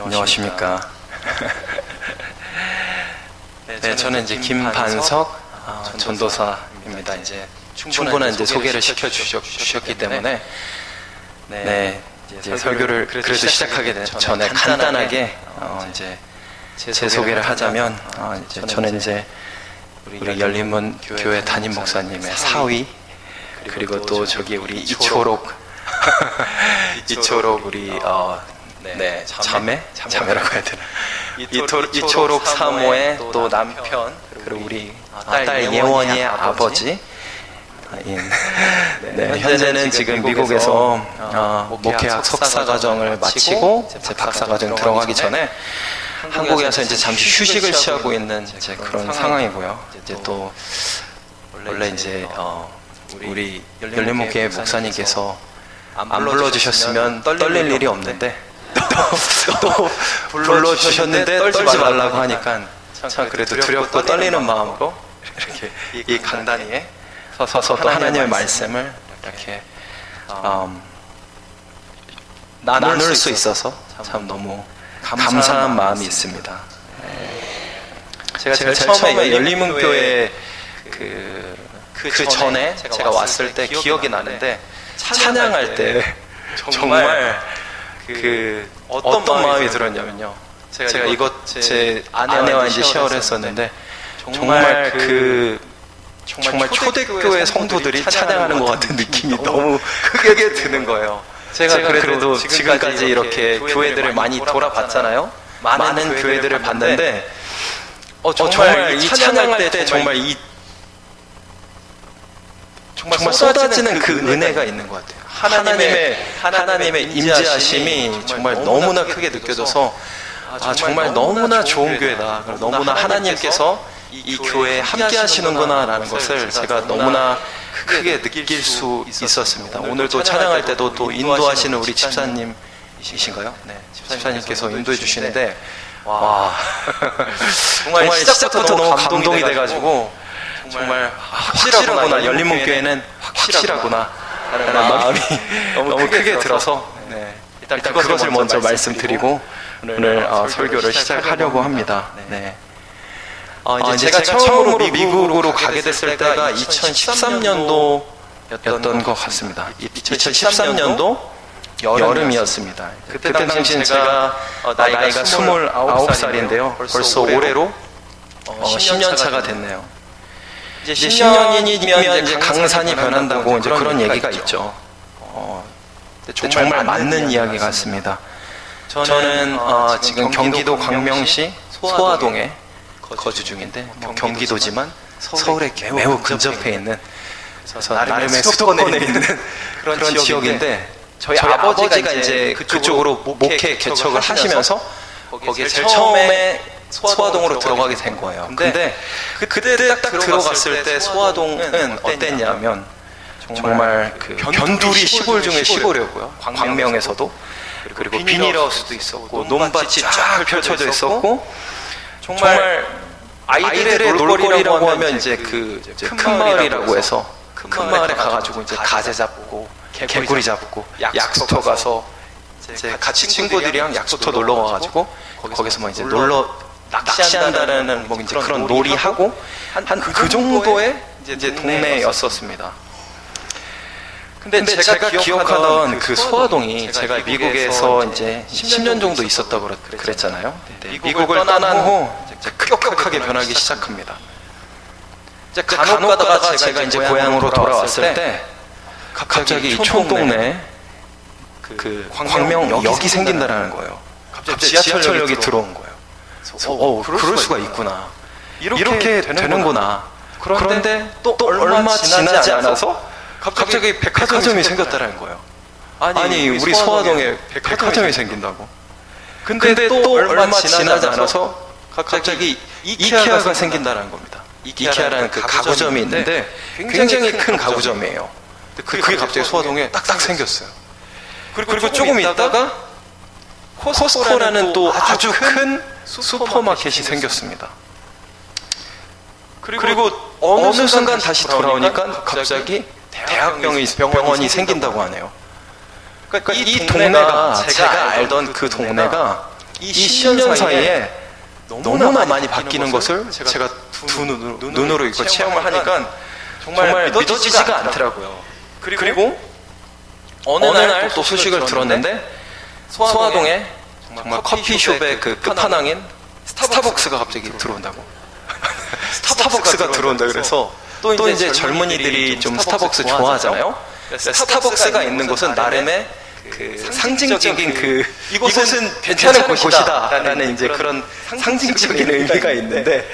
안녕하십니까. 네, 저는 이제 김반석 전도사입니다. 이제 충분한 이제 소개를 시켜주셨기 때문에 이제 설교를 그래도 시작하기 전에 간단하게 이제 제 소개를 하자면 이제 저는 이제 우리 열린문 교회 담임 목사님의 사위, 그리고 또 저기 우리 이초록 우리 자매라고 해야 되나, 이초록 사모의 또 남편, 그리고 우리 딸 예원이의 아버지. 현재는 지금 미국에서 목회학 석사과정을 마치고 제 박사과정 들어가기 전에 한국에 와서 이제 잠시 휴식을 취하고 있는 이제 그런 상황이고요. 이제 또 원래 이제 우리 열린목회 목사님께서 안 불러주셨으면 떨릴 일이 없는데 또 불러주셨는데 떨지 말라고 하니까 참 그래도 두렵고 떨리는 마음으로 이렇게 이 간단히에 서서 또 하나님의 말씀을 이렇게 나눌 수 있어서 참 너무 감사한 마음이 있습니다. 제가 제일 처음에 열린문교회 그 전에 제가 왔을 때 기억이 나는데, 찬양할 때 정말 어떤 마음이 들었냐면요, 제가 이것 제 아내와 이제 쉐어를 했었는데, 정말 초대교회 성도들이 찬양하는 것 같은 느낌이 너무 크게 드는 거예요. 제가 그래도 지금까지 이렇게 교회들을 많이 돌아봤잖아요. 많은 교회들을 봤는데 정말 이 찬양할 때 정말 쏟아지는 그 은혜가 있는 것 같아요. 하나님의 임재하심이 정말 너무나 크게 느껴져서 정말 너무나 좋은 교회다, 너무나 하나님께서 이 교회에 함께 하시는구나 라는 것을 제가 너무나 크게 느낄 수 있었습니다. 오늘도 찬양할 때도 또 인도하시는 우리 집사님이신가요? 네, 집사님께서 인도해 주시는데, 와, 정말 시작부터 너무 감동이 돼가지고 정말 확실하구나, 열린문교회는 확실하구나 라는 마음이 너무 크게 들어서 일단 그것을 먼저 말씀드리고 오늘 설교를 시작하려고 합니다. 이제 제가 처음으로 미국으로 가게 됐을 때가 2013년도였던 것 같습니다. 2013년도 여름이었습니다. 그때 당시엔 제가 나이가 29살인데요. 벌써 올해로 10년 차가 됐네요. 이제 10년이면 이제 강산이 변한다고 이제 그런 얘기가 있죠. 정말 맞는 이야기 같습니다. 저는 지금 경기도 광명시 소화동에 거주 중인데, 경기도지만 서울에 매우 근접해 있는, 그래서 나름의 수도권에 있는 그런 지역인데, 저희 아버지가 이제 그쪽으로 목회 개척을 하시면서 거기에 제일 처음에 소화동으로 들어가게 된 거예요. 근데 그때 딱 들어갔을 때 소화동은 어땠냐면 정말 변두리 시골 중에 시골이었고요. 광명에서도. 그리고 비닐하우스도 있었고 논밭이 쫙 펼쳐져 있었고, 정말 아이들의 놀거리라고 하면 이제 큰 마을이라고 해서 큰 마을에 가가지고 이제 가재 잡고 개구리 잡고 약수터 가서 이제 같이 친구들이랑 약수터 놀러 가가지고 거기서 뭐 이제 낚시한다라는 뭐 이제 그런 놀이하고 한 그 정도의 이제 동네였었습니다. 근데 제가 기억하던 그 소화동이, 제가 미국에서 이제 10년 정도 있었다고 그랬잖아요. 미국을 떠난 후 급격하게 변하기 시작합니다. 간혹 가다가 제가 이제 고향으로 돌아왔을 때 갑자기 이 총동네에 광명역이 생긴다라는 거예요. 갑자기 지하철역이 들어온 거예요. 그럴 수가 있구나, 이렇게 되는구나. 그런데 또 얼마 지나지 않아서 갑자기 백화점이 생겼다라는 거예요. 아니 우리 소화동에 백화점이 생긴다고. 근데 또 얼마 지나지 않아서 갑자기 이케아가 생긴다라는 겁니다. 이케아라는 그 가구점이 있는데 굉장히 큰 가구점이에요. 그게 갑자기 소화동에 딱딱 생겼어요. 그리고 조금 있다가 코스코라는 또 아주 큰 슈퍼마켓이 생겼습니다. 그리고 어느 순간 다시 돌아오니까 갑자기 대학병원이 생긴다고 하네요. 그러니까 이 동네가, 제가 알던 그 동네가 이 10년 사이에 너무나 많이 바뀌는 것을 제가 두 눈으로 이거 체험을 하니까 정말 믿어지지가 않더라고요. 그리고 어느 날 또 소식을 들었는데 소아동에 정말 커피숍의 그 끝판왕인 스타벅스가 갑자기 들어온다고. 스타벅스가 들어온다 그래서 또 이제 젊은이들이 좀 스타벅스 좋아하잖아요. 스타벅스가 있는 곳은 나름의 그 상징적인 그 이곳은 괜찮은 곳이다 라는 이제 그런 상징적인 의미가 있는데,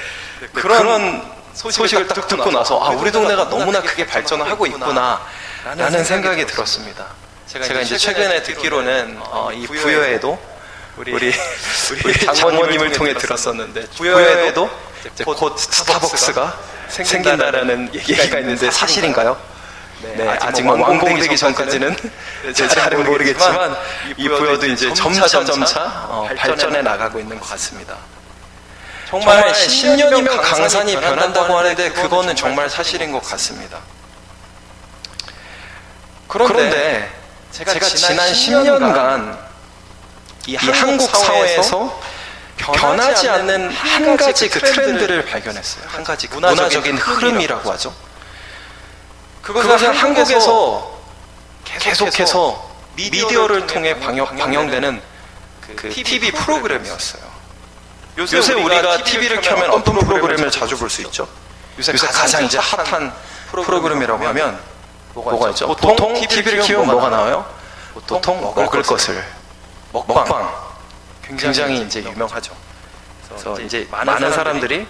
그런 소식을 딱 듣고 나서 우리 동네가 너무나 크게 발전을 하고 있구나 라는 생각이 들었습니다. 제가 이제 최근에 듣기로는 이 부여에도 우리 장모님을 통해 들었었는데, 부여에도 곧 스타벅스가 생긴다라는 얘기가 있는데 사실인가요? 네, 아직 완공되기 전까지는 잘은 모르겠지만 이 부여도 이제 점차 발전해 나가고 있는 것 같습니다. 정말 10년이면 강산이 변한다고 하는데 그거는 정말 사실인 것 같습니다. 그런데 제가 지난 10년간 이 한국 사회에서 변하지 않는 한 가지 그 트렌드를 발견했어요. 한 가지 문화적인 흐름이라고 하죠. 그것은 한국에서 계속해서 미디어를 통해 방영되는 그 TV 프로그램이었어요. 요새 우리가 TV를 켜면 어떤 프로그램을 자주 볼 수 있죠? 요새 가장 이제 핫한 프로그램이라고 하면 뭐가 있죠? 보통 TV를 켜면 뭐가 나와요? 보통 먹을 것을, 먹방. 굉장히 이제 유명하죠. 그래서 이제 많은 사람들이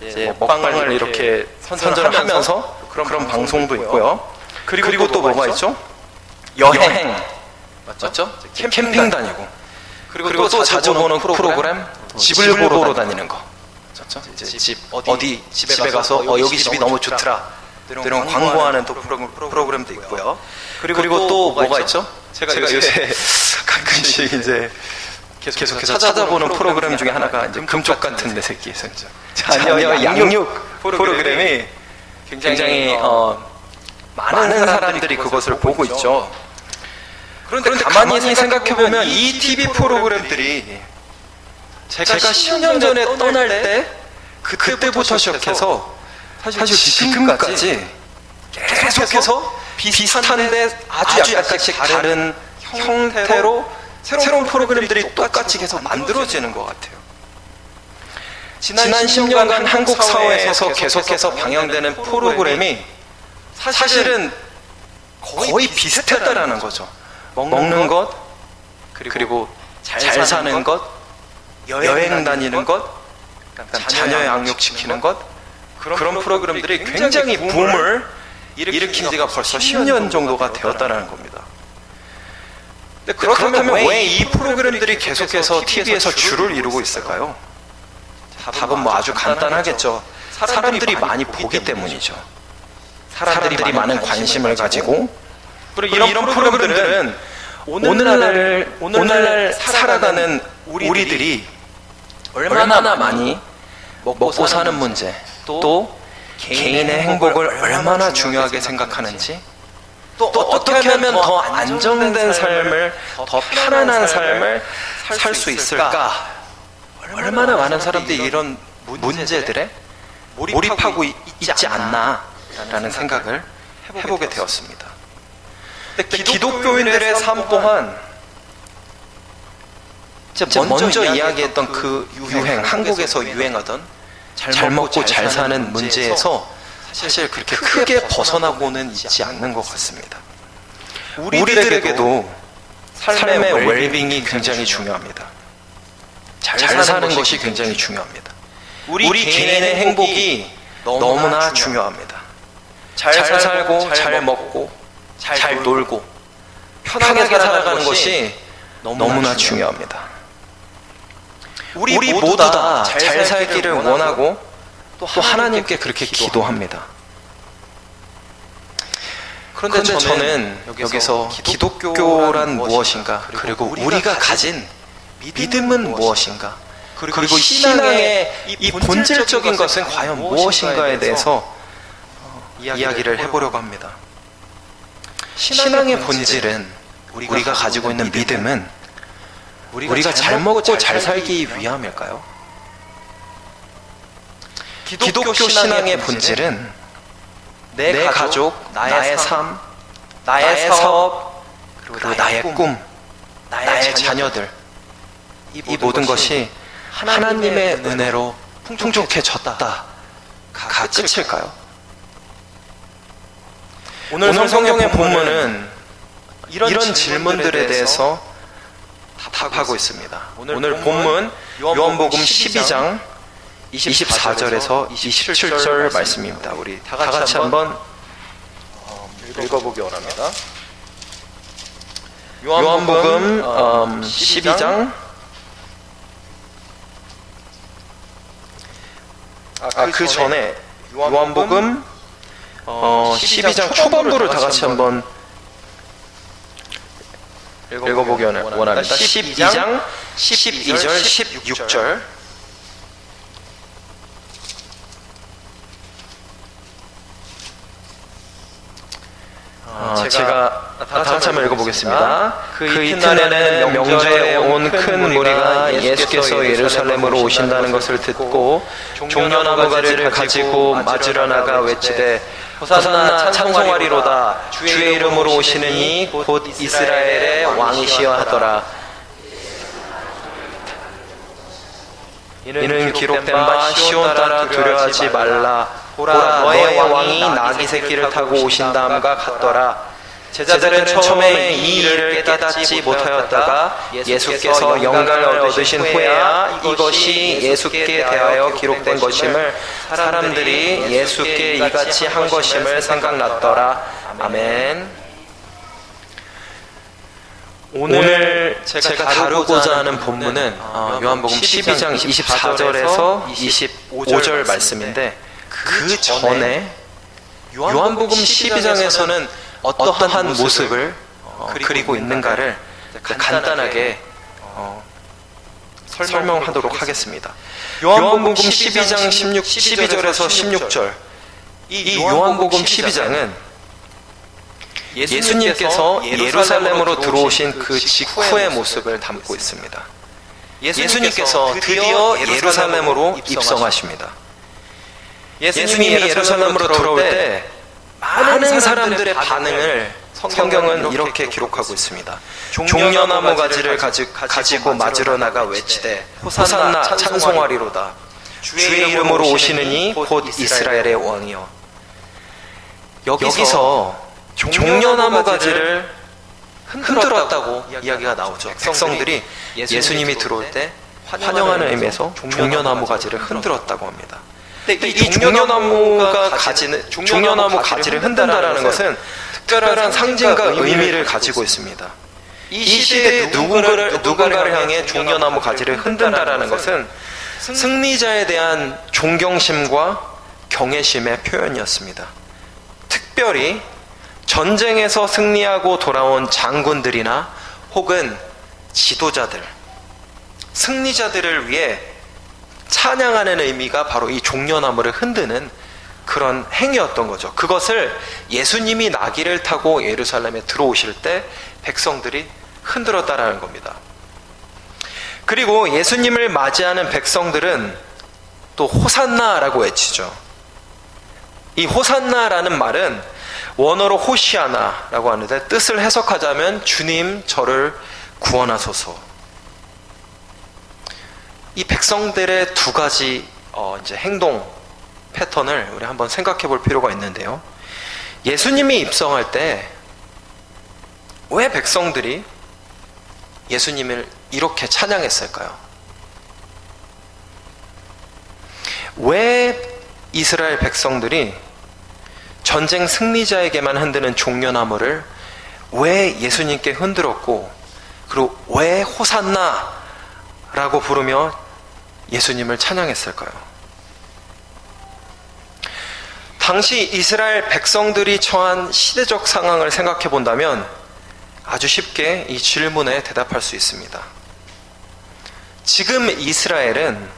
이제 먹방을 이렇게 선전을 하면서 그런 방송도 있고요. 그리고 또 뭐가 있죠? 여행. 맞죠? 캠핑 다니고. 그리고 또 자주 보는 프로그램, 집을 보러 다니는 거. 맞죠? 이제 집에 가서 여기 집이 너무 좋더라, 이런 광고하는 또 프로그램도 있고요. 그리고 또 뭐가 있죠? 제가 요새 가끔씩 이제 계속해서 찾아보는 프로그램 중에 하나가 이제 금쪽 같은 내 새끼에서 자녀 양육 프로그램이 굉장히 많은 사람들이 그것을 보고 있죠. 그런데 가만히 생각해보면 이 TV 프로그램들이 제가 10년 전에 떠날 때 그때부터 시작해서 사실 지금까지 계속해서 비슷한데 아주 약간씩 다른 형태로 새로운 프로그램들이 똑같이 계속 만들어지는 것 같아요. 지난 10년간 한국 사회에서 계속해서 방영되는 프로그램이 사실은 거의 비슷했다라는 거죠. 먹는 것, 그리고 잘 사는 것, 여행 다니는 것, 자녀 양육시키는 것, 그런 프로그램들이 굉장히 붐을 일으킨 지가 벌써 10년 정도가 되었다는 겁니다. 그렇다면 왜 이 프로그램들이 계속해서 TV에서 주를 이루고 있을까요? 답은 뭐 아주 간단하겠죠. 사람들이 많이 보기 때문이죠. 사람들이 많은 관심을 가지고, 그리고 이런 프로그램들은 오늘날 살아가는 우리들이 얼마나 많이 먹고 사는 문제, 또 개인의 행복을 얼마나 중요하게 생각하는지, 또 어떻게 하면 더 안정된 삶을, 더 편안한 삶을 살 수 있을까? 얼마나 많은 사람들이 이런 문제들에 몰입하고 있지 않나라는 생각을 해보게 되었습니다. 근데 기독교인들의 삶 또한 먼저 이야기했던 그 유행, 한국에서 유행하던 잘 먹고 잘 사는 문제에서 사실 그렇게 크게 벗어나고는 있지 않는 것 같습니다. 우리들에게도 삶의 웰빙이 굉장히 중요합니다. 잘 사는 것이 굉장히 중요합니다. 우리 개인의 행복이 너무나 중요합니다. 잘 살고, 잘 먹고, 잘 놀고, 편하게 살아가는 것이 너무나 중요합니다. 우리 모두 다 잘 살기를 원하고 또 하나님께 그렇게 기도합니다. 그런데 저는 여기서 기독교란 무엇인가, 그리고 우리가 가진 믿음은 무엇인가, 그리고 신앙의 이 본질적인 것은 과연 무엇인가에 대해서 이야기를 해보려고 합니다. 신앙의 본질은, 우리가 가지고 있는 믿음은 우리가 잘 먹고 잘 살기 위함일까요? 기독교 신앙의 본질은 내 가족, 나의 삶, 나의 사업, 그리고 나의 꿈, 나의 자녀들, 이 모든 것이 하나님의 은혜로 풍족해졌다가 끝일까요? 오늘 성경의 본문은 이런 질문들에 대해서 답하고 있습니다. 오늘 본문 요한복음 12장 24절에서 27절 말씀입니다. 우리 다 같이 한번 읽어보기 원합니다. 요한복음 12장 그 전에 요한복음 12장 초반부를 다 같이 한번 읽어보기 원합니다. 12장 12절 16절 제가 다 같이 한번 읽어보겠습니다. 그 이튿날에는 명절에 온 큰 무리가 예수께서 예루살렘으로 오신다는 것을 듣고 종려나무 가지를 가지고 맞으러 나가 외치되 호산나 찬송하리로다 주의 이름으로 오시는 이 곧 이스라엘의 왕이시여 하더라. 이는 기록된 바 시온 따라 두려워하지 말라. 보라 너의 왕이 나귀 새끼를 타고 오신다함과 같더라. 제자들은 처음에 이 일을 깨닫지 못하였다가 예수께서 영광을 얻으신 후에야 이것이 예수께 대하여 기록된 것임을 사람들이 예수께 이같이 한 것임을 생각났더라. 아멘. 오늘 제가 다루고자 하는 본문은 요한복음 12장 24절에서 25절 말씀인데 그 전에 요한복음 12장에서는 어떠한 모습을 그리고 있는가를 간단하게 설명하도록 하겠습니다. 요한복음 12장 12절에서 16절 이 요한복음 12장은 예수님께서 예루살렘으로 들어오신 그 직후의 모습을 담고 있습니다. 예수님께서 드디어 예루살렘으로 입성하십니다. 예수님이 예루살렘으로 들어올 때 많은 사람들의 반응을 성경은 이렇게 기록하고 있습니다. 종려나무 가지를 가지고 맞으러 나가 외치되 호산나 찬송하리로다. 주의 이름으로 오시는 이 곧 이스라엘의 왕이여. 여기서 종려나무 가지를 흔들었다고 이야기가 나오죠. 백성들이 예수님이 들어올 때 환영하는 의미에서 종려나무 가지를 흔들었다고 합니다. 근데 이 종려나무 가지를 흔든다라는 것은 특별한 상징과 의미를 가지고 있습니다. 이 시대에 누군가를 향해 종려나무 가지를 흔든다라는 것은 승리자에 대한 존경심과 경외심의 표현이었습니다. 특별히 전쟁에서 승리하고 돌아온 장군들이나 혹은 지도자들, 승리자들을 위해 찬양하는 의미가 바로 이 종려나무를 흔드는 그런 행위였던 거죠. 그것을 예수님이 나귀를 타고 예루살렘에 들어오실 때 백성들이 흔들었다라는 겁니다. 그리고 예수님을 맞이하는 백성들은 또 호산나라고 외치죠. 이 호산나라는 말은 원어로 호시아나라고 하는데 뜻을 해석하자면 주님 저를 구원하소서. 이 백성들의 두 가지 이제 행동 패턴을 우리 한번 생각해 볼 필요가 있는데요. 예수님이 입성할 때 왜 백성들이 예수님을 이렇게 찬양했을까요? 왜 이스라엘 백성들이 전쟁 승리자에게만 흔드는 종려나무를 왜 예수님께 흔들었고, 그리고 왜 호산나 라고 부르며 예수님을 찬양했을까요? 당시 이스라엘 백성들이 처한 시대적 상황을 생각해 본다면 아주 쉽게 이 질문에 대답할 수 있습니다. 지금 이스라엘은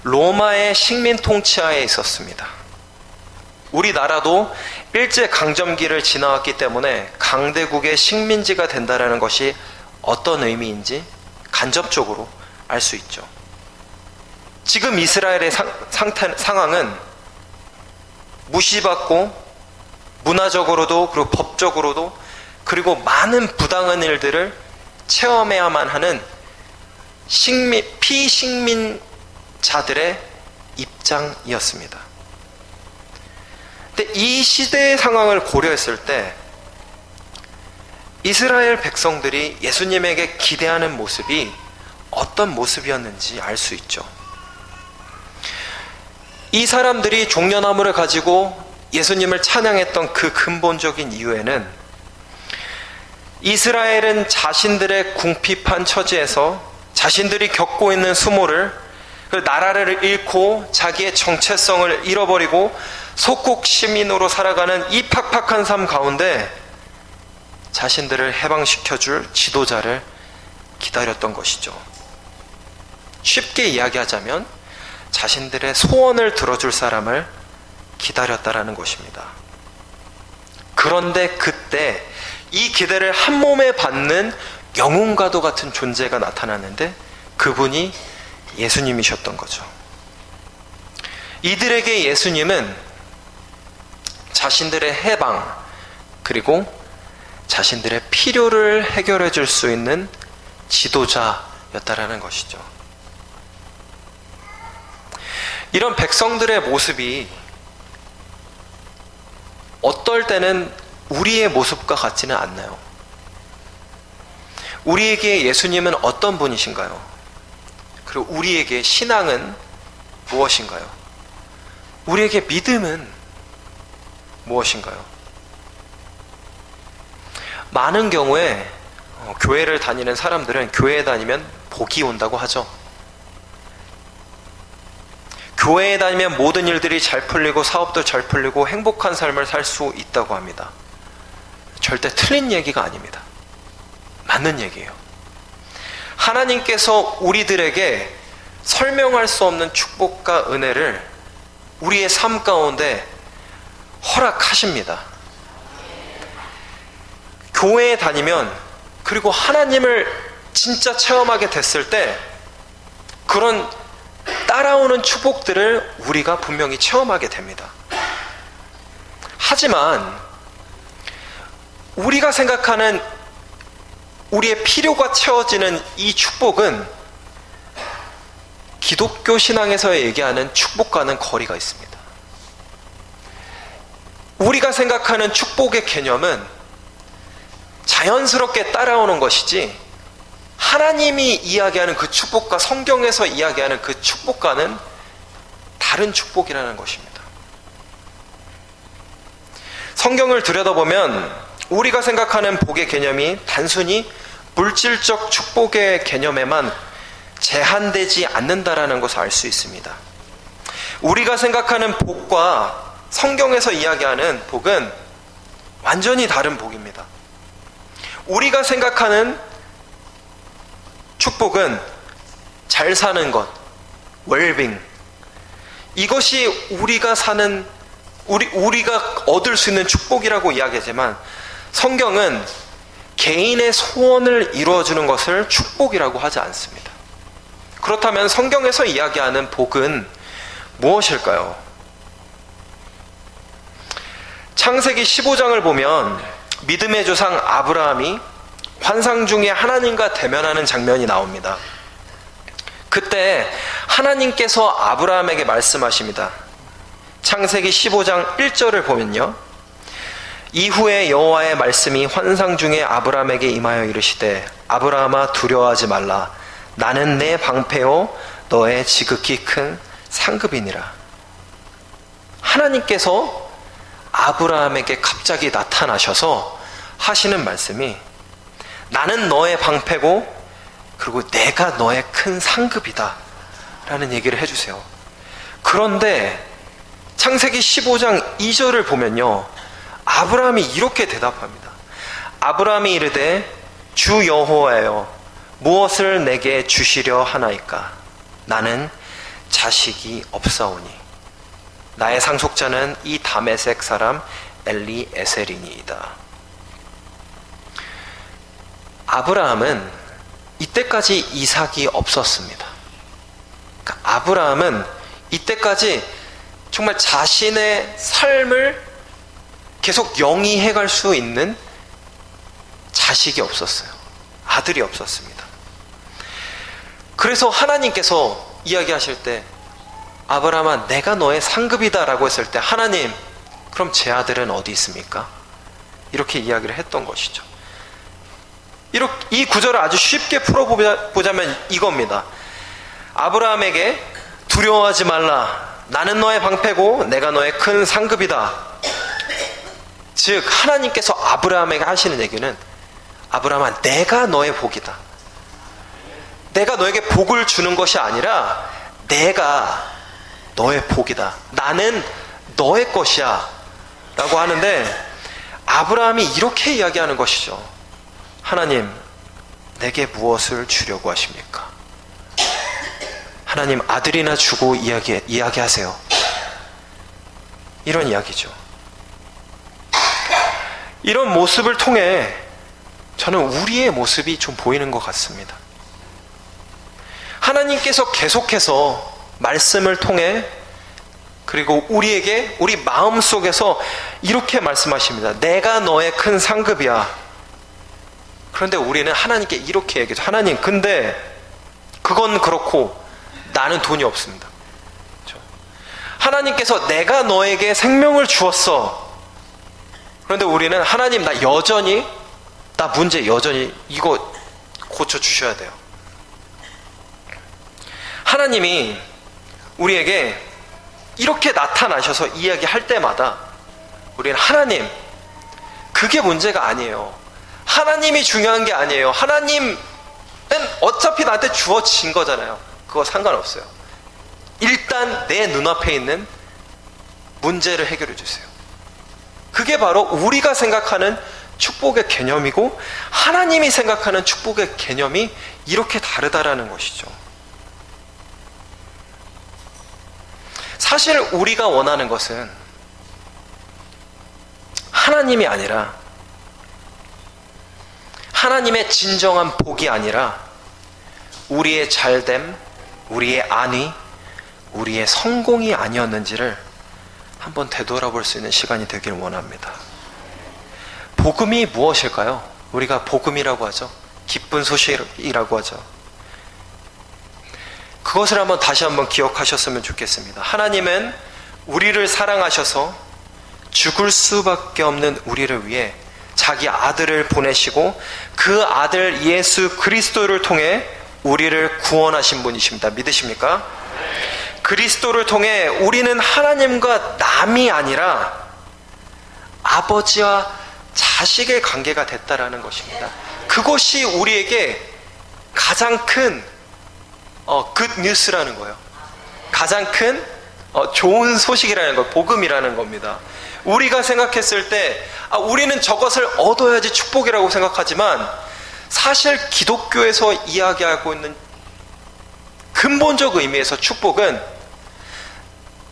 로마의 식민 통치하에 있었습니다. 우리나라도 일제강점기를 지나왔기 때문에 강대국의 식민지가 된다는 것이 어떤 의미인지 간접적으로 알 수 있죠. 지금 이스라엘의 상황은 무시받고 문화적으로도 그리고 법적으로도 그리고 많은 부당한 일들을 체험해야만 하는 피식민자들의 입장이었습니다. 근데 이 시대의 상황을 고려했을 때 이스라엘 백성들이 예수님에게 기대하는 모습이 어떤 모습이었는지 알 수 있죠. 이 사람들이 종려나무를 가지고 예수님을 찬양했던 그 근본적인 이유에는 이스라엘은 자신들의 궁핍한 처지에서 자신들이 겪고 있는 수모를, 그 나라를 잃고 자기의 정체성을 잃어버리고 속국 시민으로 살아가는 이 팍팍한 삶 가운데 자신들을 해방시켜줄 지도자를 기다렸던 것이죠. 쉽게 이야기하자면 자신들의 소원을 들어줄 사람을 기다렸다라는 것입니다. 그런데 그때 이 기대를 한 몸에 받는 영웅과도 같은 존재가 나타났는데 그분이 예수님이셨던 거죠. 이들에게 예수님은 자신들의 해방 그리고 자신들의 필요를 해결해 줄 수 있는 지도자였다라는 것이죠. 이런 백성들의 모습이 어떨 때는 우리의 모습과 같지는 않나요? 우리에게 예수님은 어떤 분이신가요? 그리고 우리에게 신앙은 무엇인가요? 우리에게 믿음은 무엇인가요? 많은 경우에 교회를 다니는 사람들은 교회에 다니면 복이 온다고 하죠. 교회에 다니면 모든 일들이 잘 풀리고 사업도 잘 풀리고 행복한 삶을 살 수 있다고 합니다. 절대 틀린 얘기가 아닙니다. 맞는 얘기예요. 하나님께서 우리들에게 설명할 수 없는 축복과 은혜를 우리의 삶 가운데 허락하십니다. 교회에 다니면 그리고 하나님을 진짜 체험하게 됐을 때 그런 따라오는 축복들을 우리가 분명히 체험하게 됩니다. 하지만 우리가 생각하는 우리의 필요가 채워지는 이 축복은 기독교 신앙에서 얘기하는 축복과는 거리가 있습니다. 우리가 생각하는 축복의 개념은 자연스럽게 따라오는 것이지 하나님이 이야기하는 그 축복과 성경에서 이야기하는 그 축복과는 다른 축복이라는 것입니다. 성경을 들여다보면 우리가 생각하는 복의 개념이 단순히 물질적 축복의 개념에만 제한되지 않는다라는 것을 알 수 있습니다. 우리가 생각하는 복과 성경에서 이야기하는 복은 완전히 다른 복입니다. 우리가 생각하는 축복은 잘 사는 것, 웰빙, 이것이 우리가 얻을 수 있는 축복이라고 이야기하지만 성경은 개인의 소원을 이루어주는 것을 축복이라고 하지 않습니다. 그렇다면 성경에서 이야기하는 복은 무엇일까요? 창세기 15장을 보면 믿음의 조상 아브라함이 환상 중에 하나님과 대면하는 장면이 나옵니다. 그때 하나님께서 아브라함에게 말씀하십니다. 창세기 15장 1절을 보면요, 이후에 여호와의 말씀이 환상 중에 아브라함에게 임하여 이르시되 아브라함아 두려워하지 말라. 나는 내 방패요 너의 지극히 큰 상급이니라. 하나님께서 아브라함에게 갑자기 나타나셔서 하시는 말씀이 나는 너의 방패고 그리고 내가 너의 큰 상급이다 라는 얘기를 해주세요. 그런데 창세기 15장 2절을 보면요, 아브라함이 이렇게 대답합니다. 아브라함이 이르되 주 여호와여 무엇을 내게 주시려 하나이까? 나는 자식이 없사오니 나의 상속자는 이 다메섹 사람 엘리에셀이니이다. 아브라함은 이때까지 이삭이 없었습니다. 그러니까 아브라함은 이때까지 정말 자신의 삶을 계속 영위해 갈 수 있는 자식이 없었어요. 아들이 없었습니다. 그래서 하나님께서 이야기하실 때 아브라함아 내가 너의 상급이다 라고 했을 때 하나님 그럼 제 아들은 어디 있습니까? 이렇게 이야기를 했던 것이죠. 이 구절을 아주 쉽게 풀어보자면 이겁니다. 아브라함에게 두려워하지 말라. 나는 너의 방패고 내가 너의 큰 상급이다. 즉 하나님께서 아브라함에게 하시는 얘기는 아브라함아 내가 너의 복이다. 내가 너에게 복을 주는 것이 아니라 내가 너의 복이다. 나는 너의 것이야 라고 하는데 아브라함이 이렇게 이야기하는 것이죠. 하나님 내게 무엇을 주려고 하십니까? 하나님 아들이나 주고 이야기하세요. 이런 이야기죠. 이런 모습을 통해 저는 우리의 모습이 좀 보이는 것 같습니다. 하나님께서 계속해서 말씀을 통해 그리고 우리에게 우리 마음속에서 이렇게 말씀하십니다. 내가 너의 큰 상급이야. 그런데 우리는 하나님께 이렇게 얘기하죠. 하나님 근데 그건 그렇고 나는 돈이 없습니다. 그렇죠? 하나님께서 내가 너에게 생명을 주었어. 그런데 우리는 하나님 나 문제 여전히 이거 고쳐주셔야 돼요. 하나님이 우리에게 이렇게 나타나셔서 이야기할 때마다 우리는 하나님 그게 문제가 아니에요. 하나님이 중요한 게 아니에요. 하나님은 어차피 나한테 주어진 거잖아요. 그거 상관없어요. 일단 내 눈앞에 있는 문제를 해결해 주세요. 그게 바로 우리가 생각하는 축복의 개념이고 하나님이 생각하는 축복의 개념이 이렇게 다르다라는 것이죠. 사실 우리가 원하는 것은 하나님이 아니라 하나님의 진정한 복이 아니라 우리의 잘됨, 우리의 안위, 우리의 성공이 아니었는지를 한번 되돌아볼 수 있는 시간이 되길 원합니다. 복음이 무엇일까요? 우리가 복음이라고 하죠. 기쁜 소식이라고 하죠. 그것을 다시 한번 기억하셨으면 좋겠습니다. 하나님은 우리를 사랑하셔서 죽을 수밖에 없는 우리를 위해 자기 아들을 보내시고 그 아들 예수 그리스도를 통해 우리를 구원하신 분이십니다. 믿으십니까? 그리스도를 통해 우리는 하나님과 남이 아니라 아버지와 자식의 관계가 됐다라는 것입니다. 그것이 우리에게 가장 큰 good news라는 거예요. 가장 큰 좋은 소식이라는 거, 복음이라는 겁니다. 우리가 생각했을 때 우리는 저것을 얻어야지 축복이라고 생각하지만 사실 기독교에서 이야기하고 있는 근본적 의미에서 축복은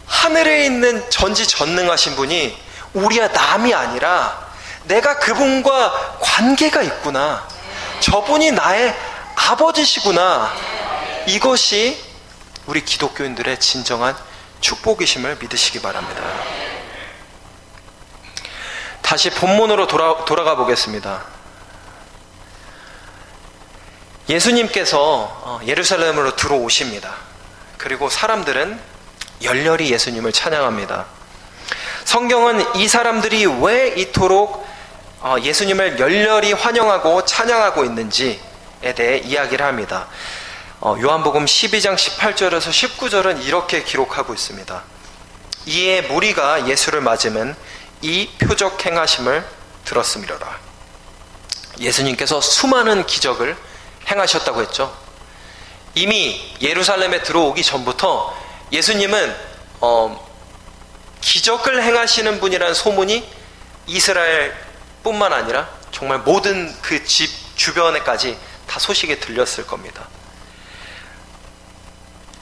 하늘에 있는 전지전능하신 분이 우리와 남이 아니라 내가 그분과 관계가 있구나. 저분이 나의 아버지시구나. 이것이 우리 기독교인들의 진정한 축복이심을 믿으시기 바랍니다. 다시 본문으로 돌아가 보겠습니다. 예수님께서 예루살렘으로 들어오십니다. 그리고 사람들은 열렬히 예수님을 찬양합니다. 성경은 이 사람들이 왜 이토록 예수님을 열렬히 환영하고 찬양하고 있는지에 대해 이야기를 합니다. 요한복음 12장 18절에서 19절은 이렇게 기록하고 있습니다. 이에 무리가 예수를 맞으면 이 표적 행하심을 들었음이로라. 예수님께서 수많은 기적을 행하셨다고 했죠. 이미 예루살렘에 들어오기 전부터 예수님은 기적을 행하시는 분이라는 소문이 이스라엘 뿐만 아니라 정말 모든 그 집 주변에까지 다 소식이 들렸을 겁니다.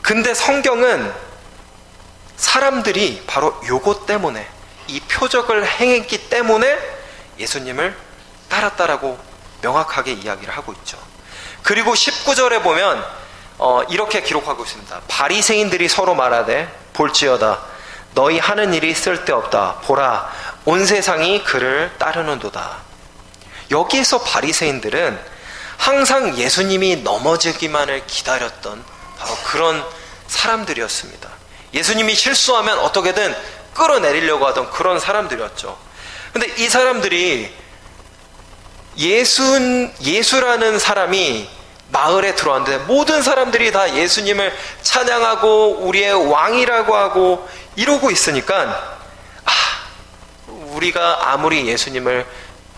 근데 성경은 사람들이 바로 요것 때문에 이 표적을 행했기 때문에 예수님을 따랐다라고 명확하게 이야기를 하고 있죠. 그리고 19절에 보면 이렇게 기록하고 있습니다. 바리새인들이 서로 말하되 볼지어다 너희 하는 일이 쓸데없다. 보라 온 세상이 그를 따르는도다. 여기에서 바리새인들은 항상 예수님이 넘어지기만을 기다렸던 바로 그런 사람들이었습니다. 예수님이 실수하면 어떻게든 끌어내리려고 하던 그런 사람들이었죠. 근데 이 사람들이 예수라는 사람이 마을에 들어왔는데 모든 사람들이 다 예수님을 찬양하고 우리의 왕이라고 하고 이러고 있으니까 우리가 아무리 예수님을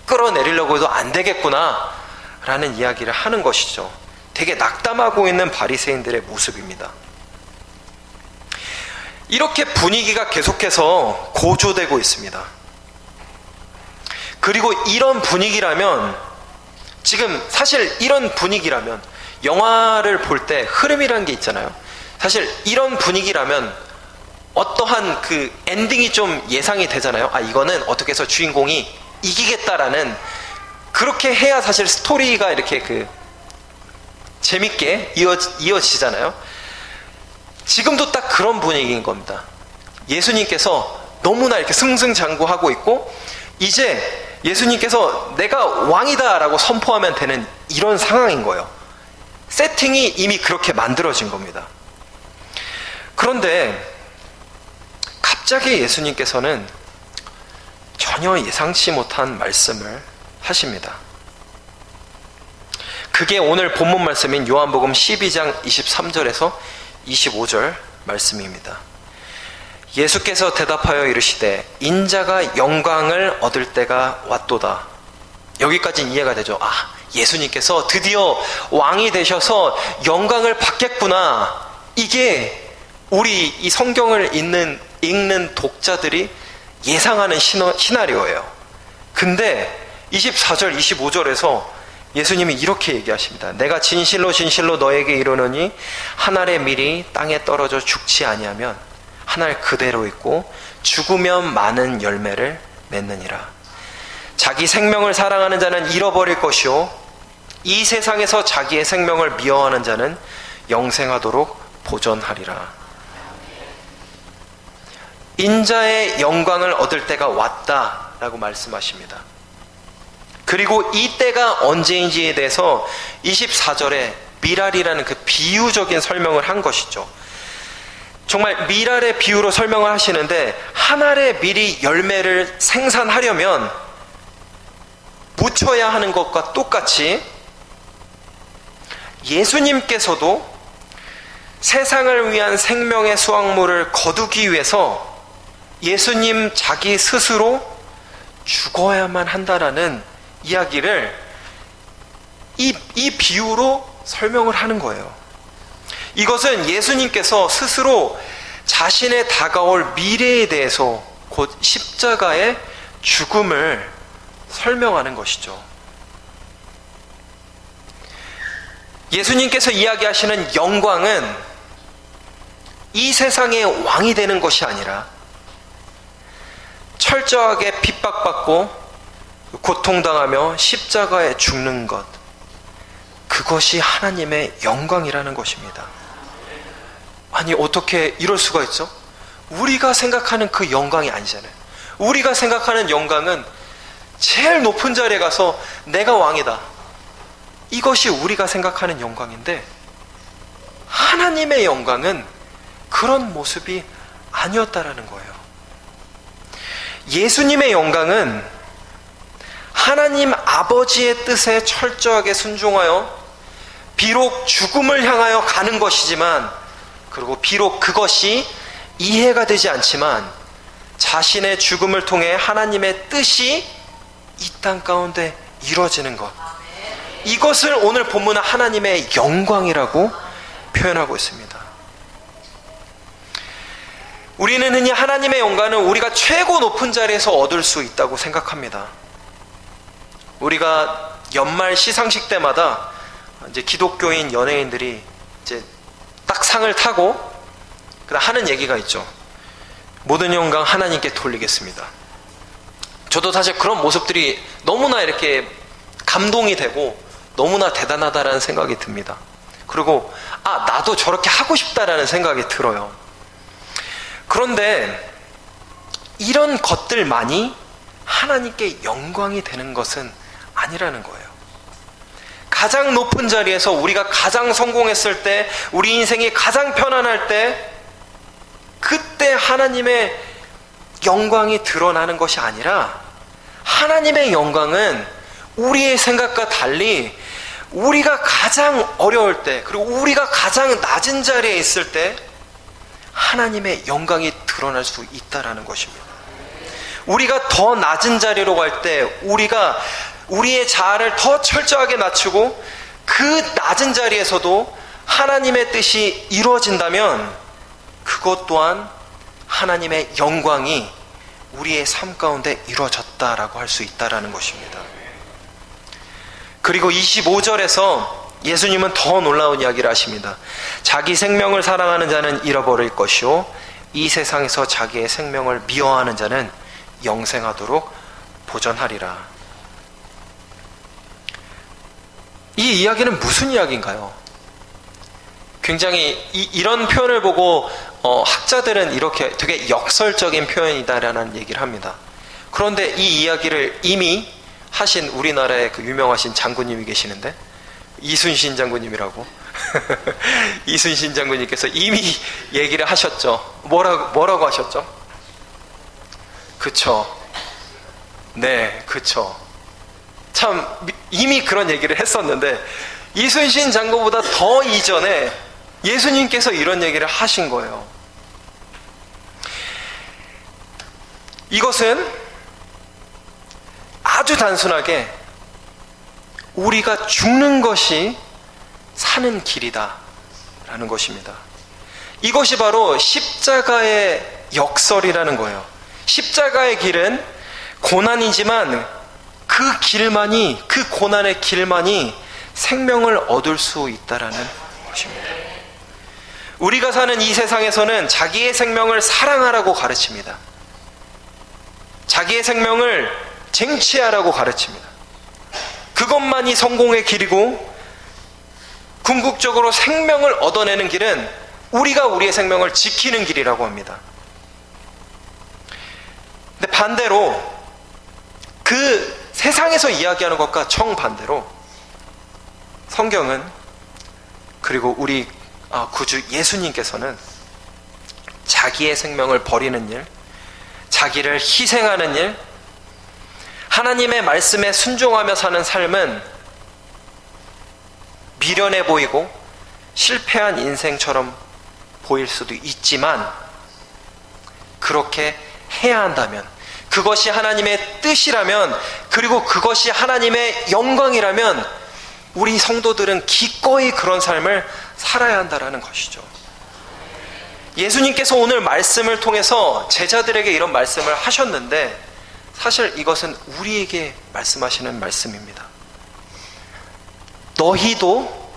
끌어내리려고 해도 안 되겠구나 라는 이야기를 하는 것이죠. 되게 낙담하고 있는 바리새인들의 모습입니다. 이렇게 분위기가 계속해서 고조되고 있습니다. 그리고 이런 분위기라면, 지금 사실 이런 분위기라면 영화를 볼 때 흐름이라는 게 있잖아요. 사실 이런 분위기라면 어떠한 그 엔딩이 좀 예상이 되잖아요. 이거는 어떻게 해서 주인공이 이기겠다라는, 그렇게 해야 사실 스토리가 이렇게 재밌게 이어지잖아요. 지금도 딱 그런 분위기인 겁니다. 예수님께서 너무나 이렇게 승승장구하고 있고, 이제 예수님께서 내가 왕이다 라고 선포하면 되는 이런 상황인 거예요. 세팅이 이미 그렇게 만들어진 겁니다. 그런데 갑자기 예수님께서는 전혀 예상치 못한 말씀을 하십니다. 그게 오늘 본문 말씀인 요한복음 12장 23절에서 25절 말씀입니다. 예수께서 대답하여 이르시되 인자가 영광을 얻을 때가 왔도다. 여기까지는 이해가 되죠. 예수님께서 드디어 왕이 되셔서 영광을 받겠구나. 이게 우리 이 성경을 읽는 독자들이 예상하는 시나리오예요. 근데 24절 25절에서 예수님이 이렇게 얘기하십니다. 내가 진실로 진실로 너에게 이르노니 한 알의 밀이 땅에 떨어져 죽지 아니하면 한 알 그대로 있고 죽으면 많은 열매를 맺느니라. 자기 생명을 사랑하는 자는 잃어버릴 것이요 이 세상에서 자기의 생명을 미워하는 자는 영생하도록 보존하리라. 인자의 영광을 얻을 때가 왔다라고 말씀하십니다. 그리고 이 때가 언제인지에 대해서 24절에 미랄이라는 그 비유적인 설명을 한 것이죠. 정말 미랄의 비유로 설명을 하시는데, 한 알의 밀이 열매를 생산하려면 묻혀야 하는 것과 똑같이 예수님께서도 세상을 위한 생명의 수확물을 거두기 위해서 예수님 자기 스스로 죽어야만 한다라는 이야기를 이 비유로 설명을 하는 거예요. 이것은 예수님께서 스스로 자신의 다가올 미래에 대해서 곧 십자가의 죽음을 설명하는 것이죠. 예수님께서 이야기하시는 영광은 이 세상의 왕이 되는 것이 아니라 철저하게 핍박받고 고통당하며 십자가에 죽는 것, 그것이 하나님의 영광이라는 것입니다. 아니, 어떻게 이럴 수가 있죠? 우리가 생각하는 그 영광이 아니잖아요. 우리가 생각하는 영광은 제일 높은 자리에 가서 내가 왕이다, 이것이 우리가 생각하는 영광인데, 하나님의 영광은 그런 모습이 아니었다라는 거예요. 예수님의 영광은 하나님 아버지의 뜻에 철저하게 순종하여 비록 죽음을 향하여 가는 것이지만, 그리고 비록 그것이 이해가 되지 않지만 자신의 죽음을 통해 하나님의 뜻이 이 땅 가운데 이루어지는 것, 이것을 오늘 본문은 하나님의 영광이라고 표현하고 있습니다. 우리는 흔히 하나님의 영광을 우리가 최고 높은 자리에서 얻을 수 있다고 생각합니다. 우리가 연말 시상식 때마다 이제 기독교인 연예인들이 이제 딱 상을 타고 하는 얘기가 있죠. 모든 영광 하나님께 돌리겠습니다. 저도 사실 그런 모습들이 너무나 이렇게 감동이 되고 너무나 대단하다라는 생각이 듭니다. 그리고 나도 저렇게 하고 싶다라는 생각이 들어요. 그런데 이런 것들만이 하나님께 영광이 되는 것은 아니라는 거예요. 가장 높은 자리에서 우리가 가장 성공했을 때, 우리 인생이 가장 편안할 때, 그때 하나님의 영광이 드러나는 것이 아니라, 하나님의 영광은 우리의 생각과 달리 우리가 가장 어려울 때, 그리고 우리가 가장 낮은 자리에 있을 때 하나님의 영광이 드러날 수 있다는 것입니다. 우리가 더 낮은 자리로 갈 때, 우리가 우리의 자아를 더 철저하게 낮추고 그 낮은 자리에서도 하나님의 뜻이 이루어진다면, 그것 또한 하나님의 영광이 우리의 삶 가운데 이루어졌다라고 할 수 있다라는 것입니다. 그리고 25절에서 예수님은 더 놀라운 이야기를 하십니다. 자기 생명을 사랑하는 자는 잃어버릴 것이요, 이 세상에서 자기의 생명을 미워하는 자는 영생하도록 보전하리라. 이 이야기는 무슨 이야기인가요? 굉장히 이런 표현을 보고 학자들은 이렇게 되게 역설적인 표현이다라는 얘기를 합니다. 그런데 이 이야기를 이미 하신 우리나라의 그 유명하신 장군님이 계시는데, 이순신 장군님이라고 이순신 장군님께서 이미 얘기를 하셨죠. 뭐라고 하셨죠? 그쵸. 네, 그쵸. 참 이미 그런 얘기를 했었는데, 이순신 장군보다 더 이전에 예수님께서 이런 얘기를 하신 거예요. 이것은 아주 단순하게 우리가 죽는 것이 사는 길이다 라는 것입니다. 이것이 바로 십자가의 역설이라는 거예요. 십자가의 길은 고난이지만 그 길만이, 그 고난의 길만이 생명을 얻을 수 있다라는 것입니다. 우리가 사는 이 세상에서는 자기의 생명을 사랑하라고 가르칩니다. 자기의 생명을 쟁취하라고 가르칩니다. 그것만이 성공의 길이고, 궁극적으로 생명을 얻어내는 길은 우리가 우리의 생명을 지키는 길이라고 합니다. 근데 반대로, 그 세상에서 이야기하는 것과 정반대로 성경은, 그리고 우리 구주 예수님께서는 자기의 생명을 버리는 일, 자기를 희생하는 일, 하나님의 말씀에 순종하며 사는 삶은 미련해 보이고 실패한 인생처럼 보일 수도 있지만, 그렇게 해야 한다면, 그것이 하나님의 뜻이라면, 그리고 그것이 하나님의 영광이라면 우리 성도들은 기꺼이 그런 삶을 살아야 한다는 것이죠. 예수님께서 오늘 말씀을 통해서 제자들에게 이런 말씀을 하셨는데, 사실 이것은 우리에게 말씀하시는 말씀입니다. 너희도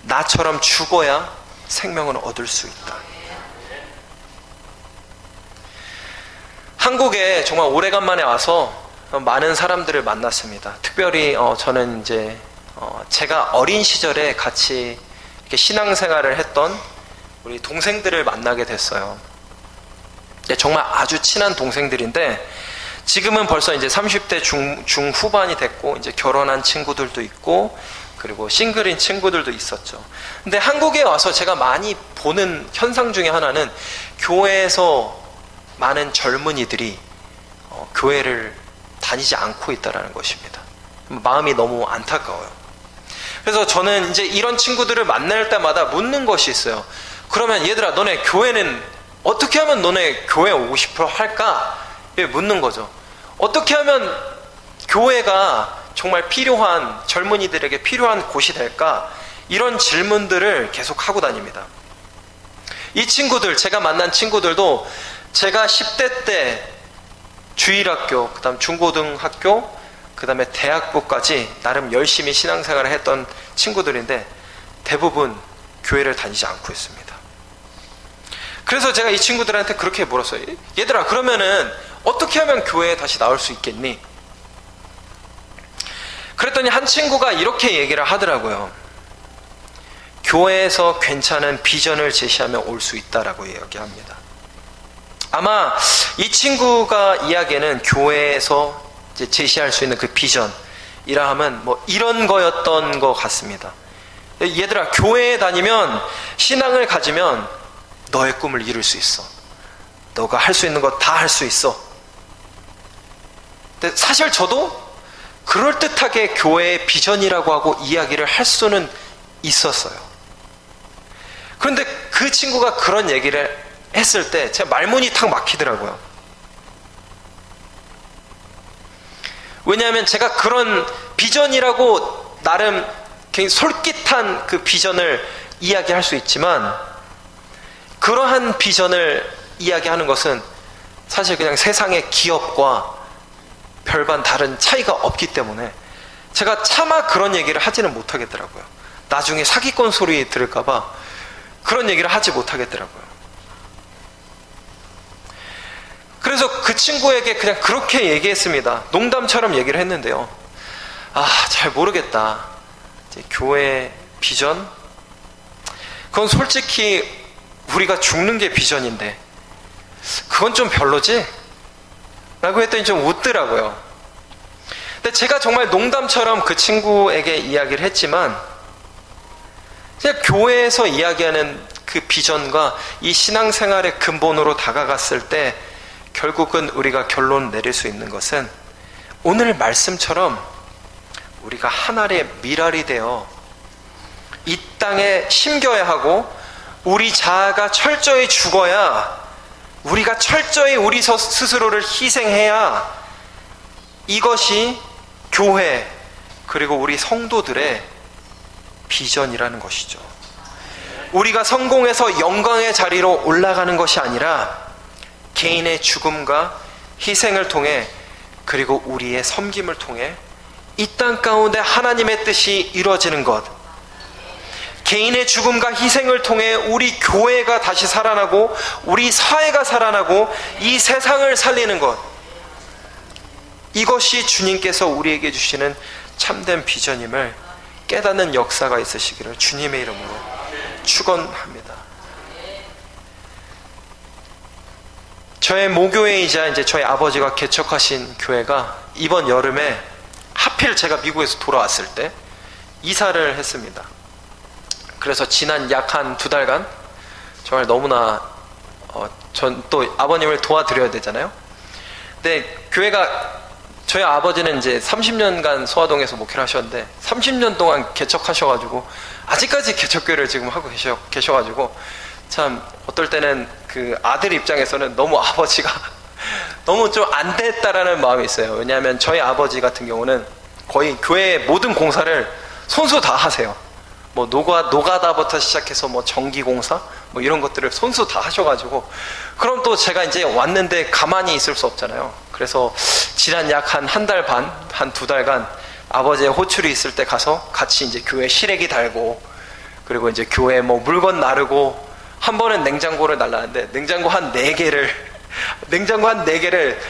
나처럼 죽어야 생명을 얻을 수 있다. 한국에 정말 오래간만에 와서 많은 사람들을 만났습니다. 특별히 저는 이제 제가 어린 시절에 같이 이렇게 신앙생활을 했던 우리 동생들을 만나게 됐어요. 정말 아주 친한 동생들인데, 지금은 벌써 이제 30대 중후반이 됐고, 이제 결혼한 친구들도 있고, 그리고 싱글인 친구들도 있었죠. 근데 한국에 와서 제가 많이 보는 현상 중에 하나는, 교회에서 많은 젊은이들이 교회를 다니지 않고 있다는 것입니다. 마음이 너무 안타까워요. 그래서 저는 이제 이런 친구들을 만날 때마다 묻는 것이 있어요. 그러면 얘들아, 너네 교회는 어떻게 하면 너네 교회 오고 싶어 할까? 묻는 거죠. 어떻게 하면 교회가 정말 필요한, 젊은이들에게 필요한 곳이 될까? 이런 질문들을 계속 하고 다닙니다. 이 친구들, 제가 만난 친구들도 제가 10대 때 주일학교, 그 다음 중고등학교, 그 다음에 대학부까지 나름 열심히 신앙생활을 했던 친구들인데, 대부분 교회를 다니지 않고 있습니다. 그래서 제가 이 친구들한테 그렇게 물었어요. 얘들아, 그러면은 어떻게 하면 교회에 다시 나올 수 있겠니? 그랬더니 한 친구가 이렇게 얘기를 하더라고요. 교회에서 괜찮은 비전을 제시하면 올 수 있다라고 이야기합니다. 아마 이 친구가 이야기하는 교회에서 이제 제시할 수 있는 그 비전이라 하면 뭐 이런 거였던 것 같습니다. 얘들아, 교회에 다니면, 신앙을 가지면 너의 꿈을 이룰 수 있어. 너가 할 수 있는 거 다 할 수 있어. 근데 사실 저도 그럴듯하게 교회의 비전이라고 하고 이야기를 할 수는 있었어요. 그런데 그 친구가 그런 얘기를 했을 때 제 말문이 탁 막히더라고요. 왜냐하면 제가 그런 비전이라고 나름 굉장히 솔깃한 그 비전을 이야기할 수 있지만, 그러한 비전을 이야기하는 것은 사실 그냥 세상의 기업과 별반 다른 차이가 없기 때문에 제가 차마 그런 얘기를 하지는 못하겠더라고요. 나중에 사기꾼 소리 들을까봐 그런 얘기를 하지 못하겠더라고요. 그래서 그 친구에게 그냥 그렇게 얘기했습니다. 농담처럼 얘기를 했는데요. 잘 모르겠다. 이제 교회 비전? 그건 솔직히 우리가 죽는 게 비전인데 그건 좀 별로지? 라고 했더니 좀 웃더라고요. 근데 제가 정말 농담처럼 그 친구에게 이야기를 했지만, 그냥 교회에서 이야기하는 그 비전과 이 신앙생활의 근본으로 다가갔을 때 결국은 우리가 결론 내릴 수 있는 것은, 오늘 말씀처럼 우리가 하나의 미랄이 되어 이 땅에 심겨야 하고, 우리 자아가 철저히 죽어야, 우리가 철저히 우리 스스로를 희생해야 이것이 교회 그리고 우리 성도들의 비전이라는 것이죠. 우리가 성공해서 영광의 자리로 올라가는 것이 아니라 개인의 죽음과 희생을 통해, 그리고 우리의 섬김을 통해 이 땅 가운데 하나님의 뜻이 이루어지는 것, 개인의 죽음과 희생을 통해 우리 교회가 다시 살아나고 우리 사회가 살아나고 이 세상을 살리는 것, 이것이 주님께서 우리에게 주시는 참된 비전임을 깨닫는 역사가 있으시기를 주님의 이름으로 축원합니다. 저의 모교회이자 이제 저희 아버지가 개척하신 교회가 이번 여름에 하필 제가 미국에서 돌아왔을 때 이사를 했습니다. 그래서 지난 약 한 2달간 정말 너무나 전 또 아버님을 도와드려야 되잖아요. 근데 교회가, 저희 아버지는 이제 30년간 소아동에서 목회를 하셨는데 30년 동안 개척하셔가지고 아직까지 개척교회를 지금 하고 계셔가지고 참 어떨 때는 그 아들 입장에서는 너무 아버지가 너무 좀 안 됐다라는 마음이 있어요. 왜냐하면 저희 아버지 같은 경우는 거의 교회의 모든 공사를 손수 다 하세요. 뭐 노가다부터 시작해서 뭐 전기공사 뭐 이런 것들을 손수 다 하셔가지고, 그럼 또 제가 이제 왔는데 가만히 있을 수 없잖아요. 그래서 지난 약 한 달 반, 한 2달간 아버지의 호출이 있을 때 가서 같이 이제 교회 시래기 달고, 그리고 이제 교회 뭐 물건 나르고, 한 번은 냉장고를 날랐는데 냉장고 한 4개를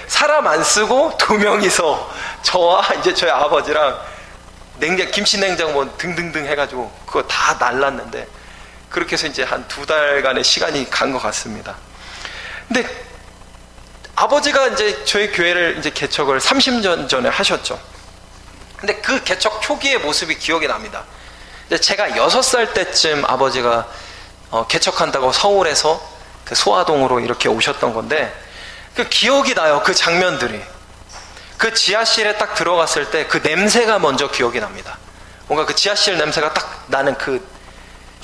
사람 안 쓰고 2명이서 저와 이제 저희 아버지랑 김치 냉장고 등등등 해가지고 그거 다 날랐는데, 그렇게 해서 이제 한 2달간의 시간이 간 것 같습니다. 근데 아버지가 이제 저희 교회를 이제 개척을 30년 전에 하셨죠. 근데 그 개척 초기의 모습이 기억이 납니다. 이제 제가 6살 때쯤 아버지가 개척한다고 서울에서 그 소아동으로 이렇게 오셨던 건데, 그 기억이 나요. 그 장면들이. 그 지하실에 딱 들어갔을 때 그 냄새가 먼저 기억이 납니다. 뭔가 그 지하실 냄새가 딱 나는 그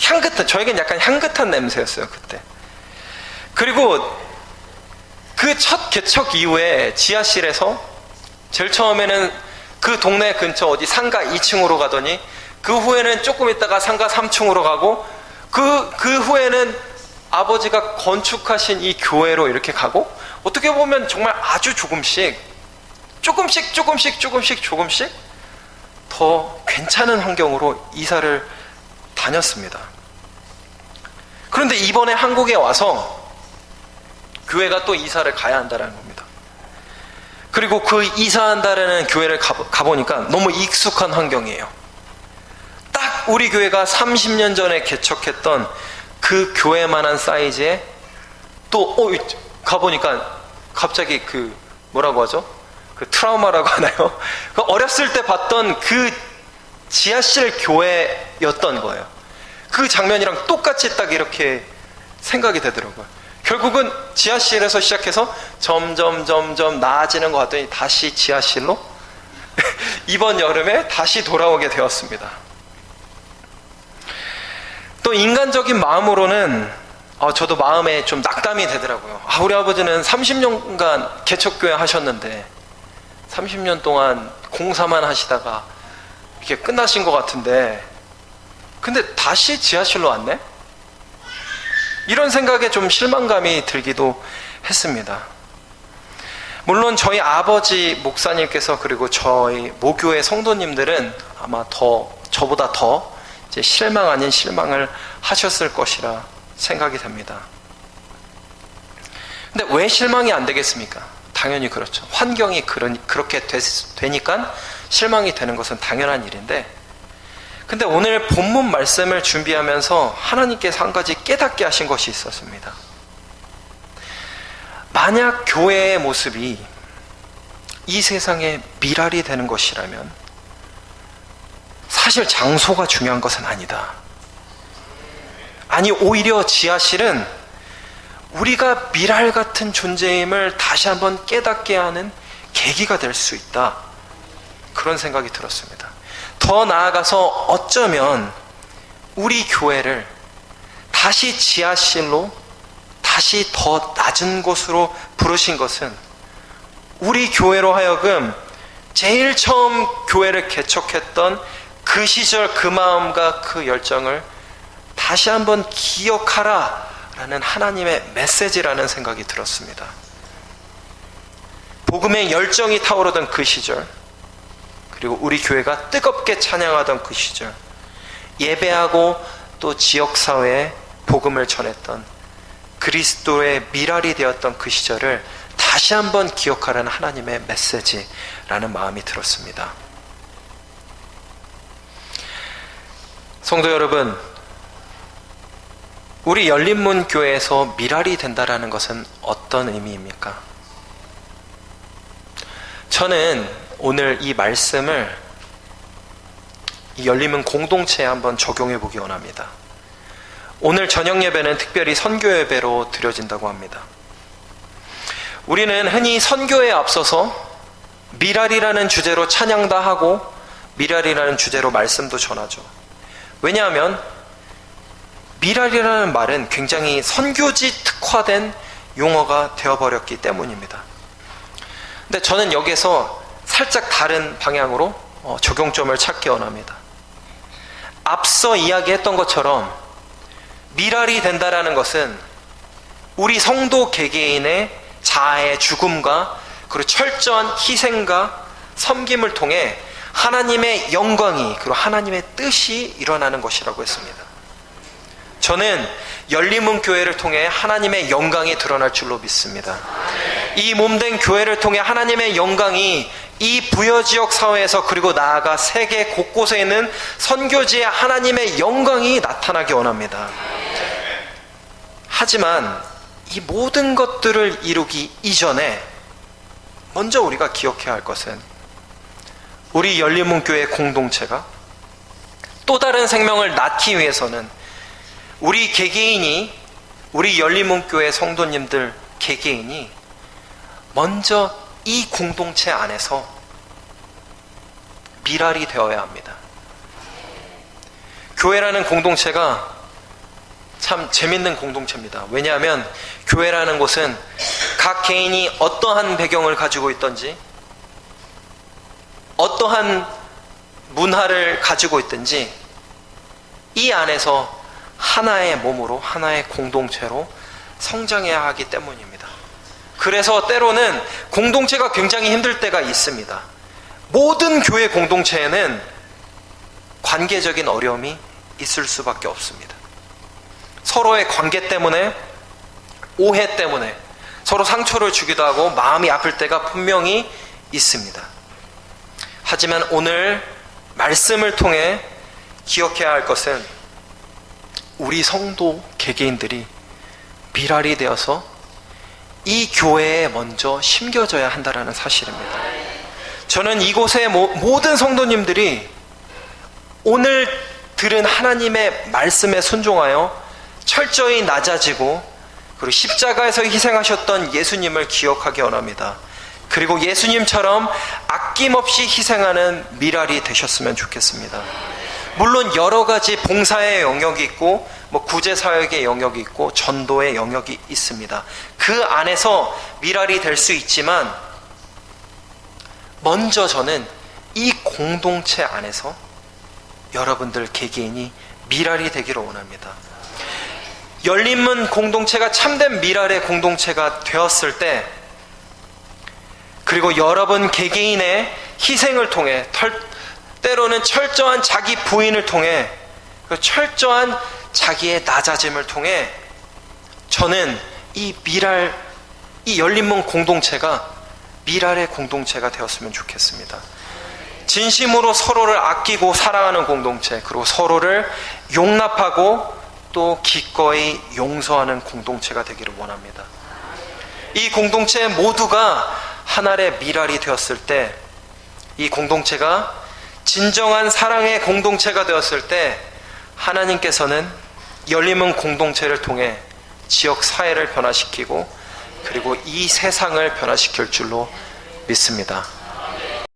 향긋한, 저에겐 약간 향긋한 냄새였어요, 그때. 그리고 그 첫 개척 이후에 지하실에서 제일 처음에는 그 동네 근처 어디 상가 2층으로 가더니, 그 후에는 조금 있다가 상가 3층으로 가고, 그 후에는 아버지가 건축하신 이 교회로 이렇게 가고, 어떻게 보면 정말 아주 조금씩 더 괜찮은 환경으로 이사를 다녔습니다. 그런데 이번에 한국에 와서 교회가 또 이사를 가야 한다는 겁니다. 그리고 그 이사한다라는 교회를 가보니까 너무 익숙한 환경이에요. 딱 우리 교회가 30년 전에 개척했던 그 교회만한 사이즈에 또 가보니까 갑자기 그 뭐라고 하죠? 그 트라우마라고 하나요? 그 어렸을 때 봤던 그 지하실 교회였던 거예요. 그 장면이랑 똑같이 딱 이렇게 생각이 되더라고요. 결국은 지하실에서 시작해서 점점 나아지는 것 같더니 다시 지하실로 이번 여름에 다시 돌아오게 되었습니다. 또 인간적인 마음으로는 저도 마음에 좀 낙담이 되더라고요. 우리 아버지는 30년간 개척교회 하셨는데 30년 동안 공사만 하시다가 이렇게 끝나신 것 같은데 근데 다시 지하실로 왔네? 이런 생각에 좀 실망감이 들기도 했습니다. 물론 저희 아버지 목사님께서 그리고 저희 모교의 성도님들은 아마 저보다 더 이제 실망 아닌 실망을 하셨을 것이라 생각이 됩니다. 근데 왜 실망이 안 되겠습니까? 당연히 그렇죠. 환경이 그렇게 되니까 실망이 되는 것은 당연한 일인데, 근데 오늘 본문 말씀을 준비하면서 하나님께서 한 가지 깨닫게 하신 것이 있었습니다. 만약 교회의 모습이 이 세상의 미랄이 되는 것이라면 사실 장소가 중요한 것은 아니다. 아니, 오히려 지하실은 우리가 미랄 같은 존재임을 다시 한번 깨닫게 하는 계기가 될 수 있다. 그런 생각이 들었습니다. 더 나아가서 어쩌면 우리 교회를 다시 지하실로, 다시 더 낮은 곳으로 부르신 것은 우리 교회로 하여금 제일 처음 교회를 개척했던 그 시절 그 마음과 그 열정을 다시 한번 기억하라 라는 하나님의 메시지라는 생각이 들었습니다. 복음의 열정이 타오르던 그 시절, 그리고 우리 교회가 뜨겁게 찬양하던 그 시절, 예배하고 또 지역사회에 복음을 전했던 그리스도의 미랄이 되었던 그 시절을 다시 한번 기억하라는 하나님의 메시지라는 마음이 들었습니다. 성도 여러분, 우리 열린문 교회에서 미랄이 된다라는 것은 어떤 의미입니까? 저는 오늘 이 말씀을 이 열린문 공동체에 한번 적용해 보기 원합니다. 오늘 저녁 예배는 특별히 선교 예배로 드려진다고 합니다. 우리는 흔히 선교에 앞서서 미랄이라는 주제로 찬양도 하고 미랄이라는 주제로 말씀도 전하죠. 왜냐하면 미랄이라는 말은 굉장히 선교지 특화된 용어가 되어버렸기 때문입니다. 근데 저는 여기서 살짝 다른 방향으로 적용점을 찾기 원합니다. 앞서 이야기했던 것처럼 미랄이 된다라는 것은 우리 성도 개개인의 자아의 죽음과 그리고 철저한 희생과 섬김을 통해 하나님의 영광이, 그리고 하나님의 뜻이 일어나는 것이라고 했습니다. 저는 열린문 교회를 통해 하나님의 영광이 드러날 줄로 믿습니다. 이 몸된 교회를 통해 하나님의 영광이 이 부여지역 사회에서, 그리고 나아가 세계 곳곳에 있는 선교지에 하나님의 영광이 나타나기 원합니다. 하지만 이 모든 것들을 이루기 이전에 먼저 우리가 기억해야 할 것은 우리 열린문 교회 공동체가 또 다른 생명을 낳기 위해서는 우리 개개인이, 우리 열린문 교회 성도님들 개개인이 먼저 이 공동체 안에서 미랄이 되어야 합니다. 교회라는 공동체가 참 재밌는 공동체입니다. 왜냐하면 교회라는 곳은 각 개인이 어떠한 배경을 가지고 있든지, 어떠한 문화를 가지고 있든지 이 안에서 하나의 몸으로, 하나의 공동체로 성장해야 하기 때문입니다. 그래서 때로는 공동체가 굉장히 힘들 때가 있습니다. 모든 교회 공동체에는 관계적인 어려움이 있을 수밖에 없습니다. 서로의 관계 때문에, 오해 때문에 서로 상처를 주기도 하고 마음이 아플 때가 분명히 있습니다. 하지만 오늘 말씀을 통해 기억해야 할 것은 우리 성도 개개인들이 미랄이 되어서 이 교회에 먼저 심겨져야 한다는 사실입니다. 저는 이곳의 모든 성도님들이 오늘 들은 하나님의 말씀에 순종하여 철저히 낮아지고 그리고 십자가에서 희생하셨던 예수님을 기억하기 원합니다. 그리고 예수님처럼 아낌없이 희생하는 미랄이 되셨으면 좋겠습니다. 물론 여러 가지 봉사의 영역이 있고 구제사역의 영역이 있고 전도의 영역이 있습니다. 그 안에서 미랄이 될 수 있지만 먼저 저는 이 공동체 안에서 여러분들 개개인이 미랄이 되기를 원합니다. 열린문 공동체가 참된 미랄의 공동체가 되었을 때, 그리고 여러분 개개인의 희생을 통해 때로는 철저한 자기 부인을 통해 철저한 자기의 낮아짐을 통해 저는 이 열린문 공동체가 미랄의 공동체가 되었으면 좋겠습니다. 진심으로 서로를 아끼고 사랑하는 공동체, 그리고 서로를 용납하고 또 기꺼이 용서하는 공동체가 되기를 원합니다. 이 공동체 모두가 하나의 미랄이 되었을 때, 이 공동체가 진정한 사랑의 공동체가 되었을 때 하나님께서는 열림은 공동체를 통해 지역 사회를 변화시키고 그리고 이 세상을 변화시킬 줄로 믿습니다.